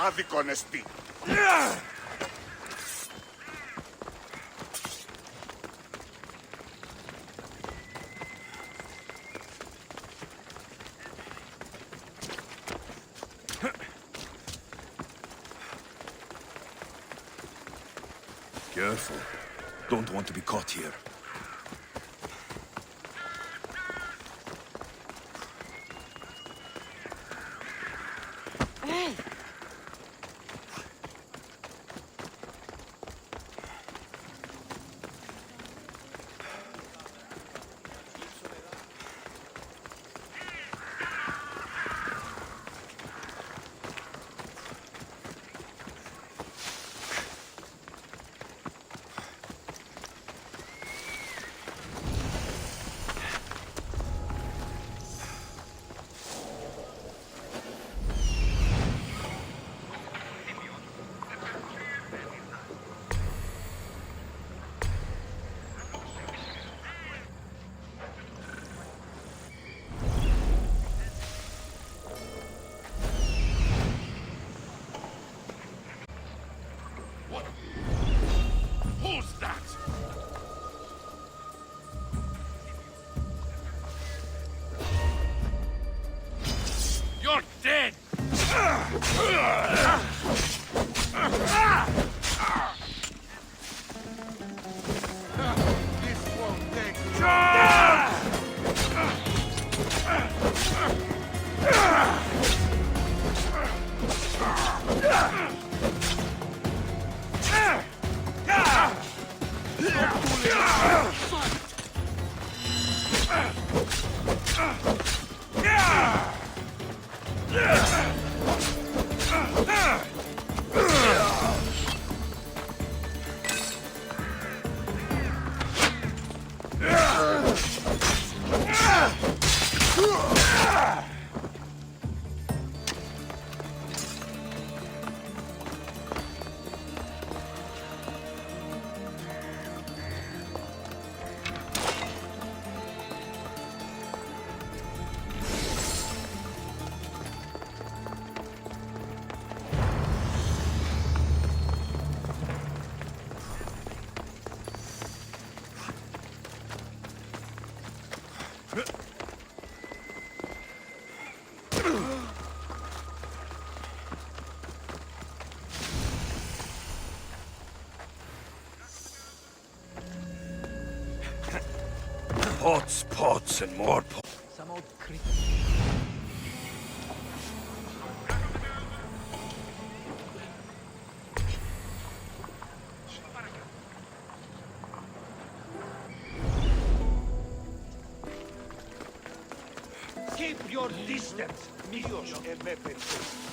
άδικον εστί. Careful. Don't want to be caught here. Hey! Who's that? You're dead! This won't take Pots, pots, and more pots. Some old creep. Keep your distance, Dios MFC.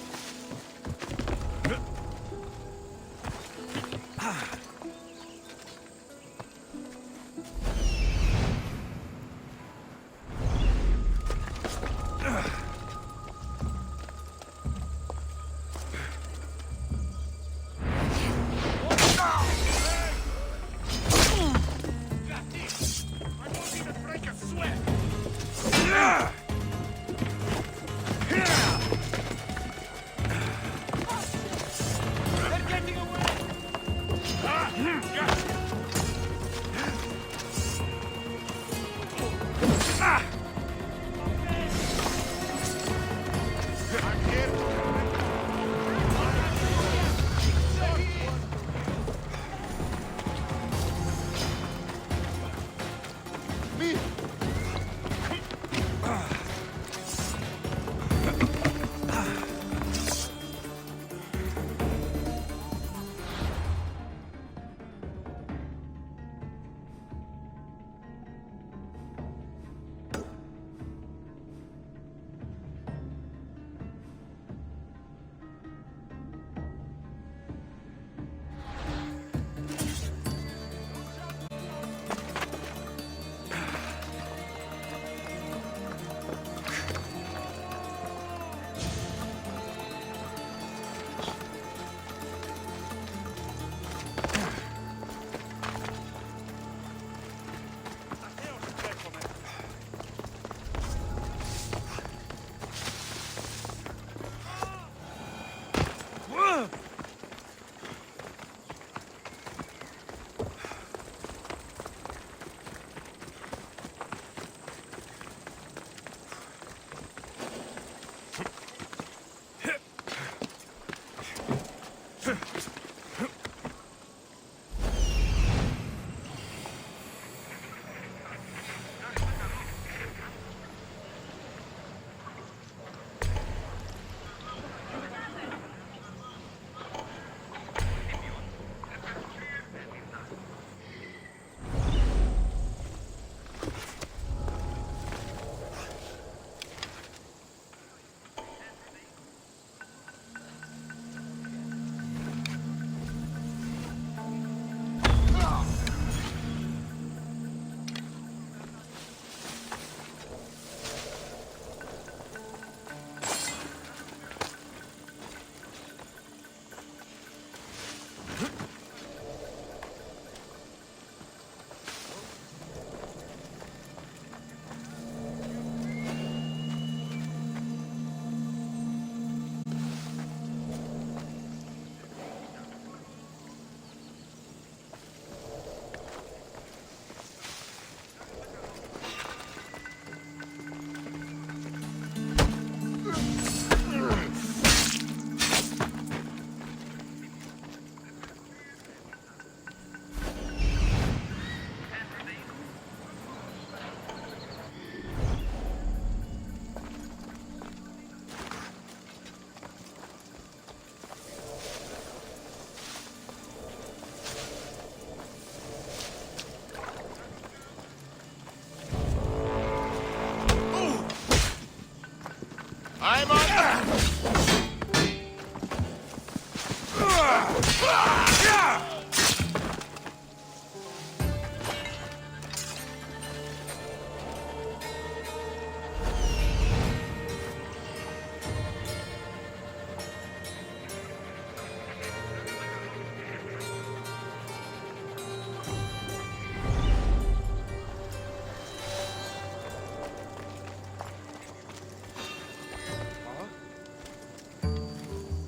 I'm on.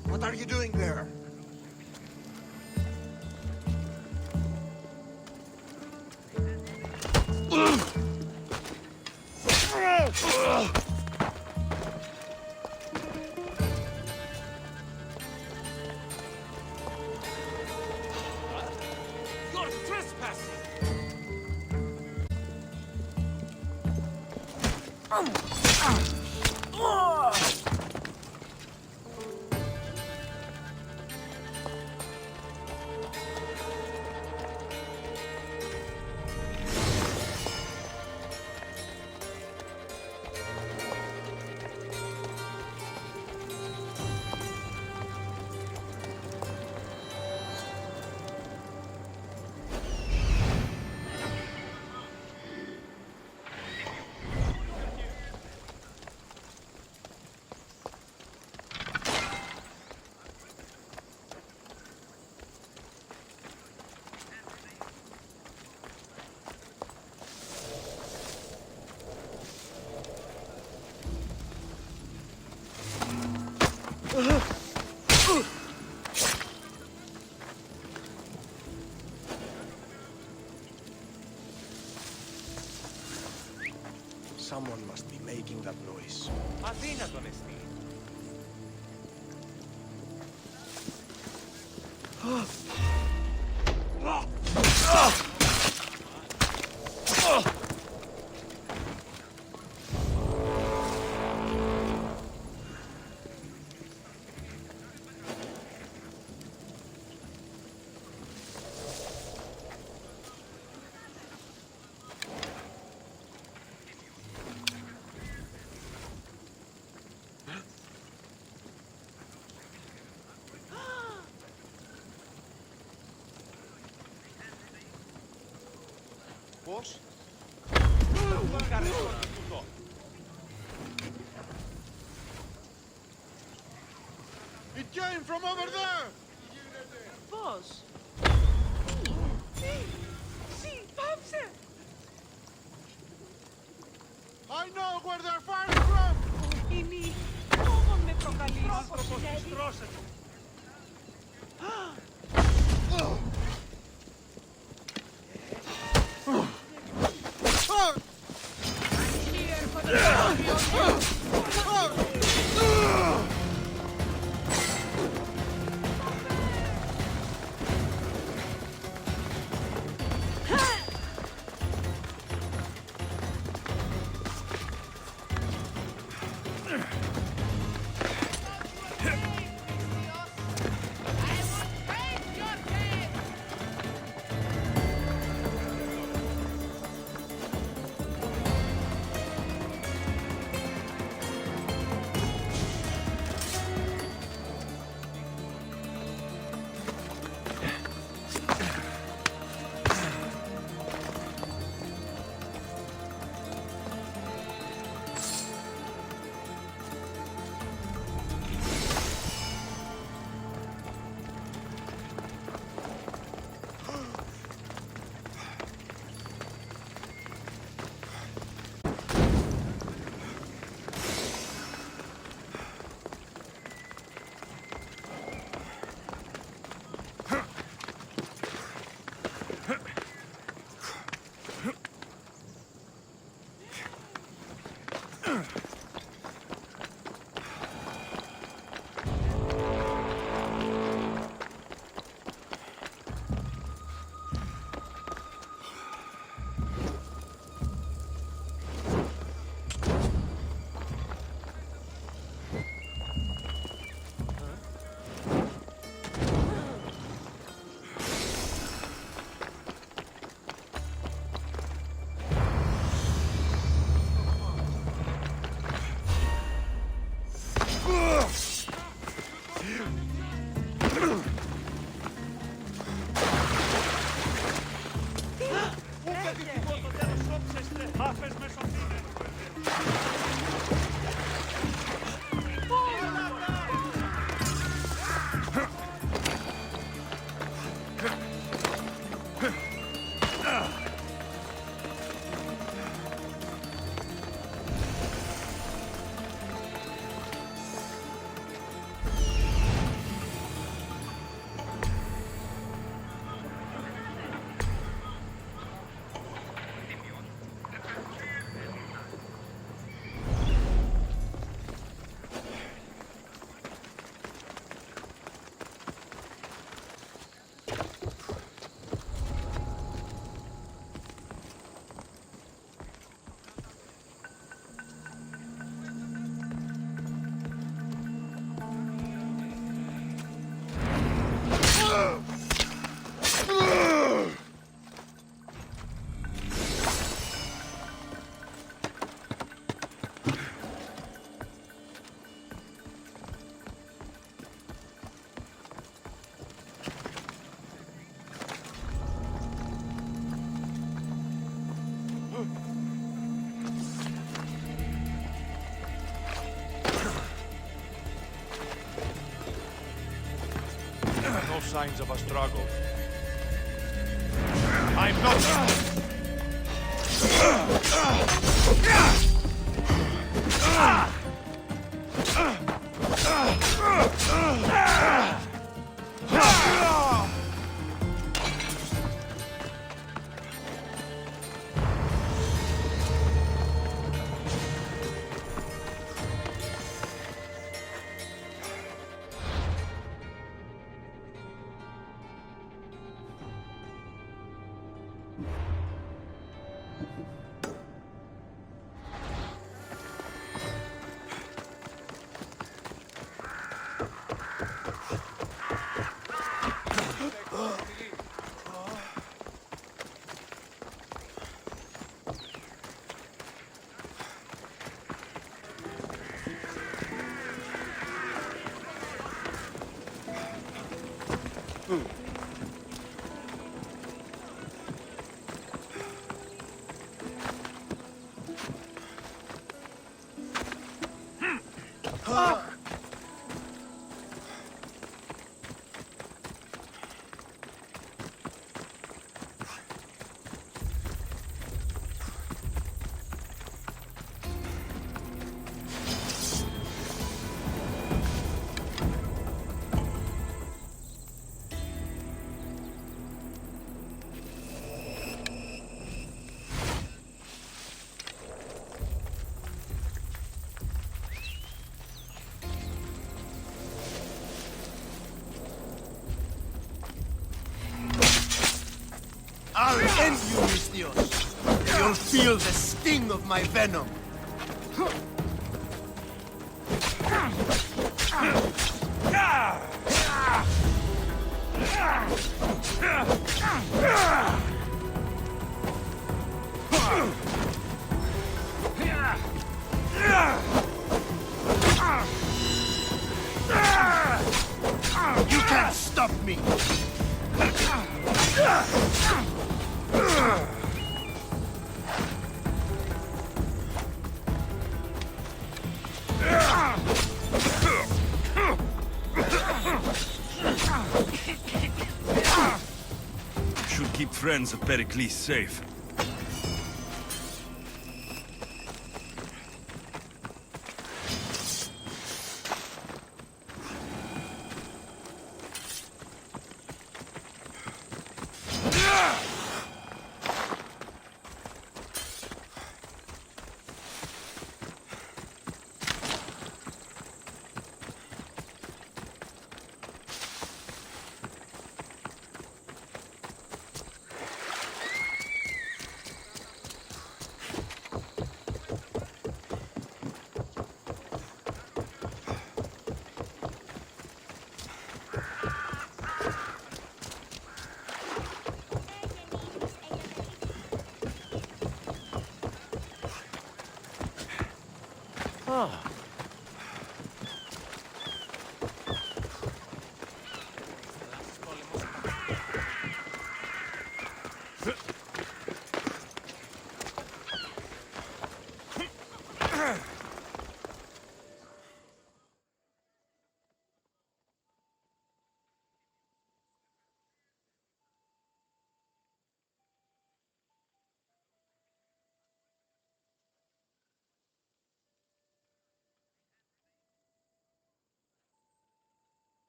What are you doing there? You're trespassing. Someone must be making that noise. Αδύνατον εστί. Πώς? Κάνε τώρα τούτο. It came from over there! Πώς? Πάψε! I know where they're firing from! Είναι όμως με προκαλείς. Άνθρωπος της στρώσε του. Εγώ το τέλος όψεστε. Μάφες μεσοφύνες. No signs of a struggle. I'm not... I'll end you, Mistios. You'll feel the sting of my venom. You can't stop me. Should keep friends of Pericles safe.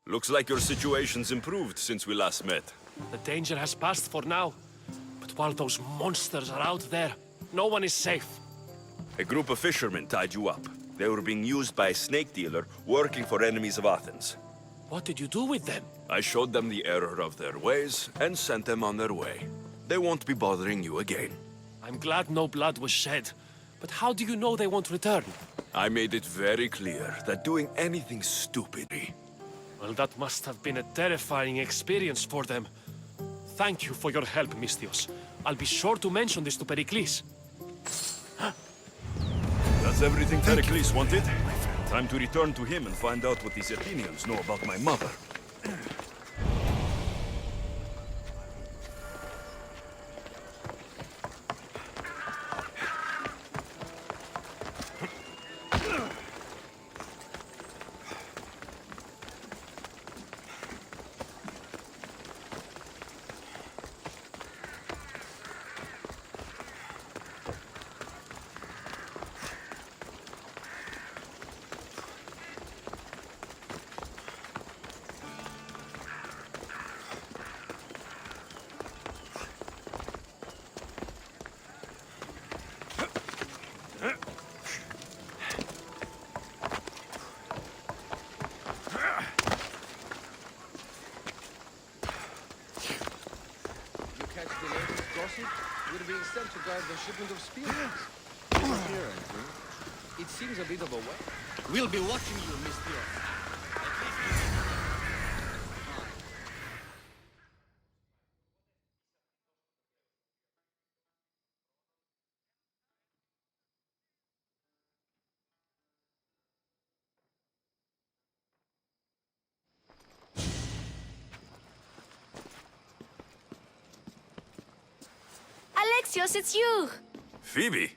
Looks like your situation's improved since we last met. The danger has passed for now. But while those monsters are out there, no one is safe. A group of fishermen tied you up. They were being used by a snake dealer working for enemies of Athens. What did you do with them? I showed them the error of their ways and sent them on their way. They won't be bothering you again. I'm glad no blood was shed. But how do you know they won't return? I made it very clear that doing anything stupid. Well, that must have been a terrifying experience for them. Thank you for your help, Mystios. I'll be sure to mention this to Pericles. That's everything Pericles wanted. Time to return to him and find out what these Athenians know about my mother. Catch the latest gossip? We're being sent to guard the shipment of spearheads. Here, I think. It seems a bit of a way. We'll be watching you, Mr. Alexios, it's you! Phoebe!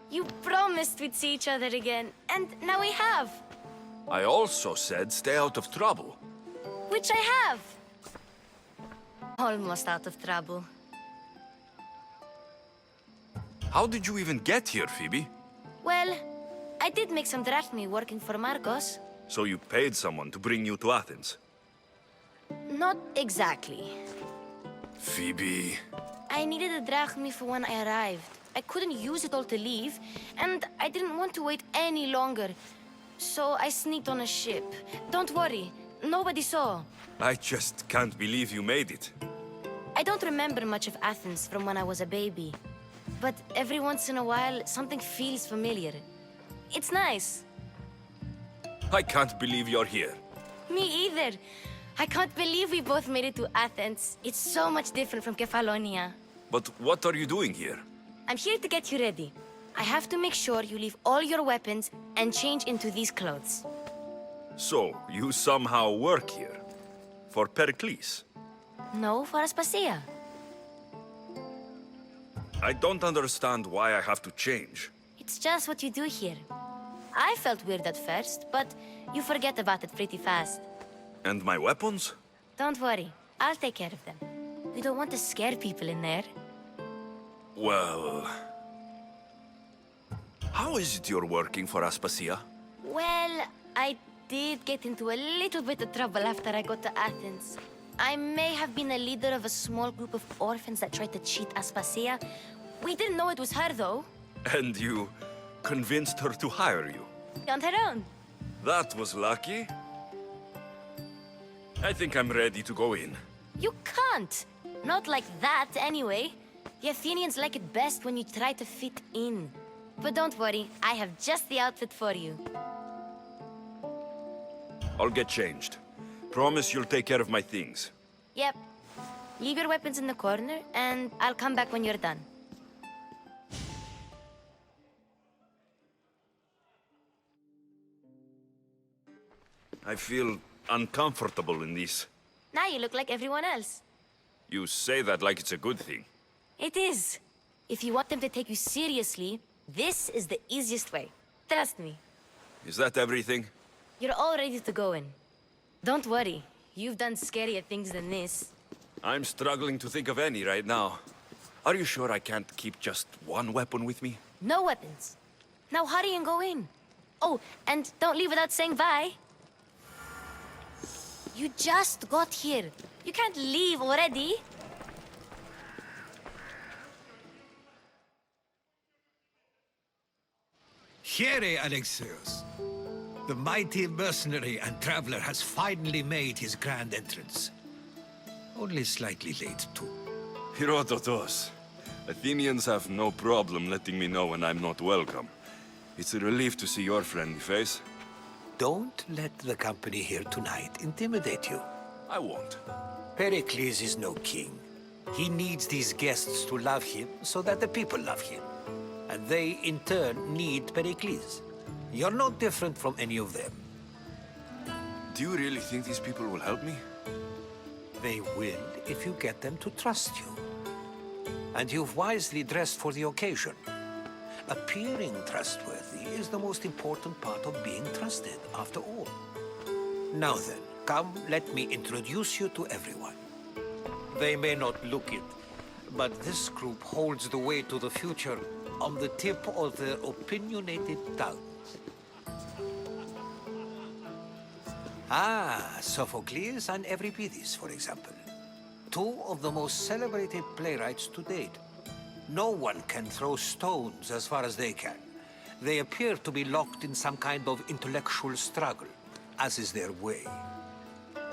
You promised we'd see each other again, and now we have. I also said stay out of trouble. Which I have. Almost out of trouble. How did you even get here, Phoebe? Well, I did make some drachmi working for Marcos. So you paid someone to bring you to Athens? Not exactly. Phoebe... I needed a drachmi for when I arrived. I couldn't use it all to leave, and I didn't want to wait any longer. So I sneaked on a ship. Don't worry, nobody saw. I just can't believe you made it. I don't remember much of Athens from when I was a baby. But every once in a while, something feels familiar. It's nice. I can't believe you're here. Me either. I can't believe we both made it to Athens. It's so much different from Kefalonia. But what are you doing here? I'm here to get you ready. I have to make sure you leave all your weapons and change into these clothes. So, you somehow work here? For Pericles? No, for Aspasia. I don't understand why I have to change. It's just what you do here. I felt weird at first, but you forget about it pretty fast. And my weapons? Don't worry, I'll take care of them. We don't want to scare people in there. Well... How is it you're working for Aspasia? Well, I did get into a little bit of trouble after I got to Athens. I may have been a leader of a small group of orphans that tried to cheat Aspasia. We didn't know it was her, though. And you convinced her to hire you? On her own. That was lucky. I think I'm ready to go in. You can't. Not like that, anyway. The Athenians like it best when you try to fit in. But don't worry, I have just the outfit for you. I'll get changed. Promise you'll take care of my things. Yep. Leave your weapons in the corner, and I'll come back when you're done. I feel uncomfortable in this. Now you look like everyone else. You say that like it's a good thing. It is. If you want them to take you seriously, this is the easiest way. Trust me. Is that everything? You're all ready to go in. Don't worry. You've done scarier things than this. I'm struggling to think of any right now. Are you sure I can't keep just one weapon with me? No weapons. Now hurry and go in. Oh, and don't leave without saying bye. You just got here. You can't leave already. Here, Alexios. The mighty mercenary and traveler has finally made his grand entrance. Only slightly late, too. Herodotos. Athenians have no problem letting me know when I'm not welcome. It's a relief to see your friendly face. Don't let the company here tonight intimidate you. I won't. Pericles is no king. He needs these guests to love him so that the people love him. And they, in turn, need Pericles. You're no different from any of them. Do you really think these people will help me? They will if you get them to trust you. And you've wisely dressed for the occasion. Appearing trustworthy is the most important part of being trusted, after all. Now then, come, let me introduce you to everyone. They may not look it, but this group holds the way to the future on the tip of their opinionated tongues. Ah, Sophocles and Euripides, for example. Two of the most celebrated playwrights to date. No one can throw stones as far as they can. They appear to be locked in some kind of intellectual struggle, as is their way.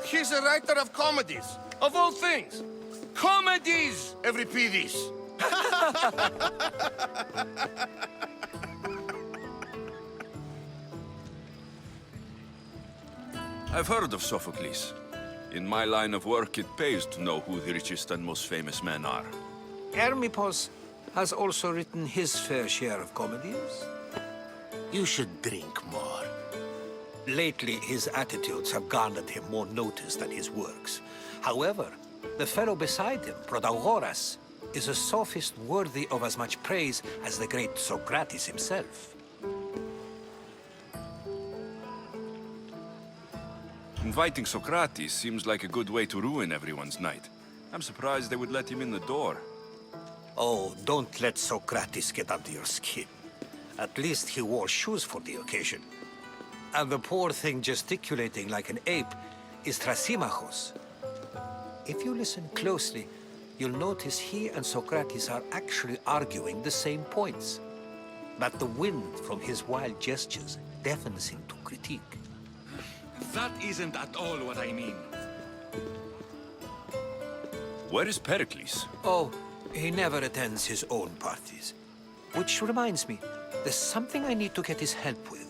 He's a writer of comedies, of all things. Comedies, Euripides. I've heard of Sophocles. In my line of work, it pays to know who the richest and most famous men are. Hermippos has also written his fair share of comedies. You should drink more. Lately, his attitudes have garnered him more notice than his works. However, the fellow beside him, Protagoras, is a sophist worthy of as much praise as the great Socrates himself. Inviting Socrates seems like a good way to ruin everyone's night. I'm surprised they would let him in the door. Oh, don't let Socrates get under your skin. At least he wore shoes for the occasion. And the poor thing gesticulating like an ape is Thrasymachos. If you listen closely, you'll notice he and Socrates are actually arguing the same points. But the wind from his wild gestures deafens him to critique. That isn't at all what I mean. Where is Pericles? Oh, he never attends his own parties. Which reminds me, there's something I need to get his help with.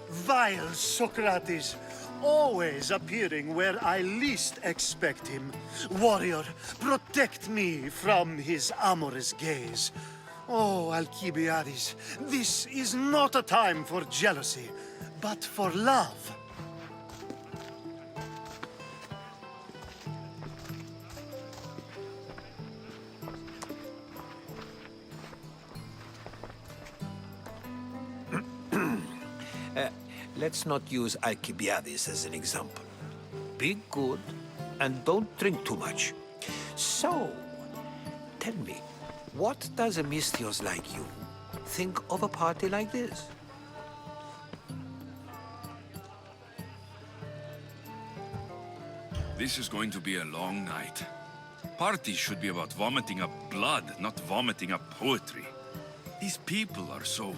Vile Socrates, always appearing where I least expect him. Warrior, protect me from his amorous gaze. Oh, Alcibiades, this is not a time for jealousy, but for love. Let's not use Alcibiades as an example. Be good, and don't drink too much. So, tell me, what does a Misthios like you think of a party like this? This is going to be a long night. Parties should be about vomiting up blood, not vomiting up poetry. These people are so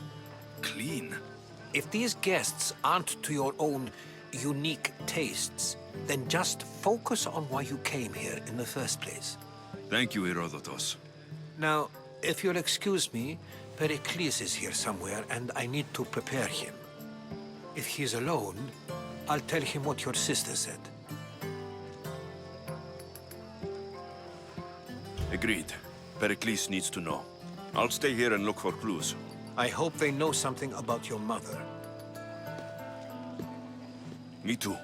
clean. If these guests aren't to your own unique tastes, then just focus on why you came here in the first place. Thank you, Herodotos. Now, if you'll excuse me, Pericles is here somewhere, and I need to prepare him. If he's alone, I'll tell him what your sister said. Agreed. Pericles needs to know. I'll stay here and look for clues. I hope they know something about your mother. Me too.